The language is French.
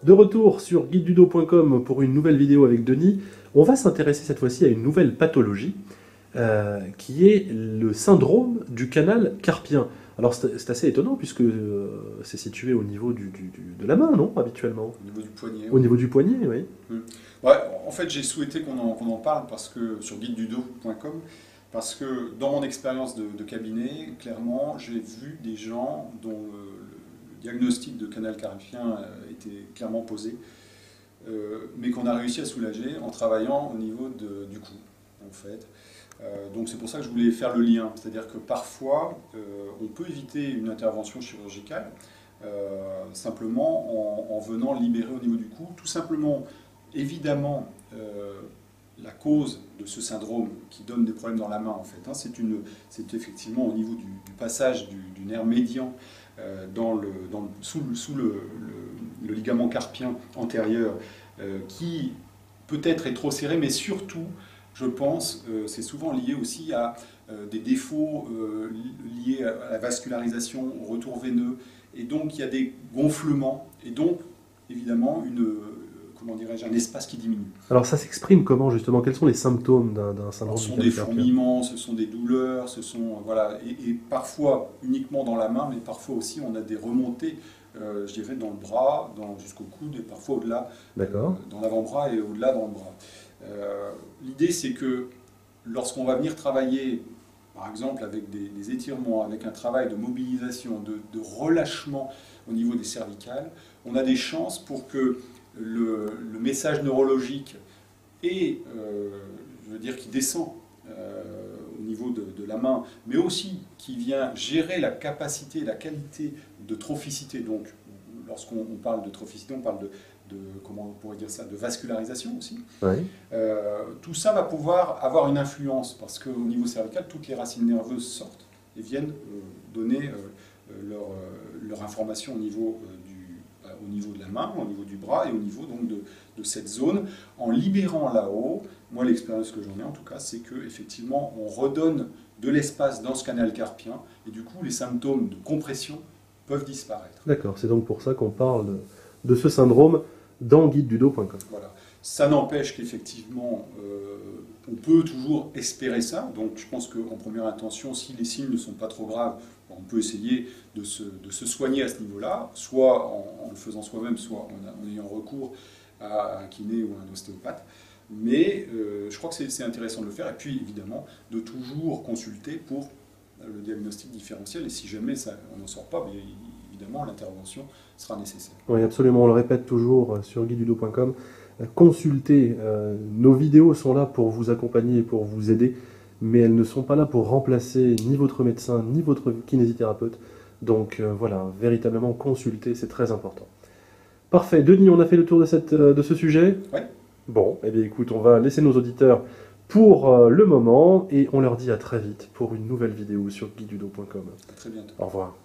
De retour sur guidedudo.com pour une nouvelle vidéo avec Denis. On va s'intéresser cette fois-ci à une nouvelle pathologie qui est le syndrome du canal carpien. Alors c'est assez étonnant puisque c'est situé au niveau de la main, non, habituellement? Au niveau du poignet. Au niveau du poignet, oui. Ouais, en fait, j'ai souhaité qu'on en parle parce que, sur guidedudo.com, parce que dans mon expérience de cabinet, clairement, j'ai vu des gens dont le diagnostic de canal carpien était clairement posé, mais qu'on a réussi à soulager en travaillant au niveau du cou, en fait. Donc c'est pour ça que je voulais faire le lien, c'est-à-dire que parfois on peut éviter une intervention chirurgicale simplement en venant libérer au niveau du cou, tout simplement. Évidemment, la cause de ce syndrome qui donne des problèmes dans la main, en fait, hein, c'est effectivement au niveau du passage du nerf médian sous le ligament carpien antérieur, qui peut-être est trop serré, mais surtout, je pense, c'est souvent lié aussi à des défauts liés à la vascularisation, au retour veineux, et donc il y a des gonflements, et donc évidemment comment dirais-je, un espace qui diminue. Alors ça s'exprime comment justement? Quels sont les symptômes d'un syndrome du Ce sont canal des carpien? fourmillements, ce sont des douleurs, ce sont voilà, et parfois uniquement dans la main, mais parfois aussi on a des remontées, je dirais dans le bras, jusqu'au coude, et parfois au-delà, dans l'avant-bras et au-delà dans le bras. L'idée c'est que lorsqu'on va venir travailler, par exemple avec des étirements, avec un travail de mobilisation, de relâchement au niveau des cervicales, on a des chances pour que le message neurologique et je veux dire qui descend au niveau de la main, mais aussi qui vient gérer la capacité, la qualité de trophicité. Donc, lorsqu'on parle de trophicité, on parle comment on pourrait dire ça, de vascularisation aussi. Oui. Tout ça va pouvoir avoir une influence parce qu'au niveau cervical, toutes les racines nerveuses sortent et viennent donner leur information au niveau de la main, au niveau du bras et au niveau donc de cette zone. En libérant là-haut, moi l'expérience que j'en ai en tout cas, c'est qu'effectivement on redonne de l'espace dans ce canal carpien et du coup les symptômes de compression peuvent disparaître. D'accord, c'est donc pour ça qu'on parle de ce syndrome dans guidedudo.com. Voilà. Ça n'empêche qu'effectivement on peut toujours espérer ça, donc je pense qu'en première intention, si les signes ne sont pas trop graves, on peut essayer de se soigner à ce niveau-là, soit en le faisant soi-même, soit en ayant recours à un kiné ou à un ostéopathe. Mais je crois que c'est intéressant de le faire, et puis évidemment de toujours consulter pour le diagnostic différentiel, et si jamais on n'en sort pas, bien, évidemment l'intervention sera nécessaire. Oui, absolument, on le répète toujours sur guidedudo.com. Consultez, nos vidéos sont là pour vous accompagner et pour vous aider, mais elles ne sont pas là pour remplacer ni votre médecin, ni votre kinésithérapeute. Donc voilà, véritablement consulter, c'est très important. Parfait, Denis, on a fait le tour de ce sujet? Oui. Bon, eh bien écoute, on va laisser nos auditeurs pour le moment, et on leur dit à très vite pour une nouvelle vidéo sur guidedudo.com. À très bientôt. Au revoir.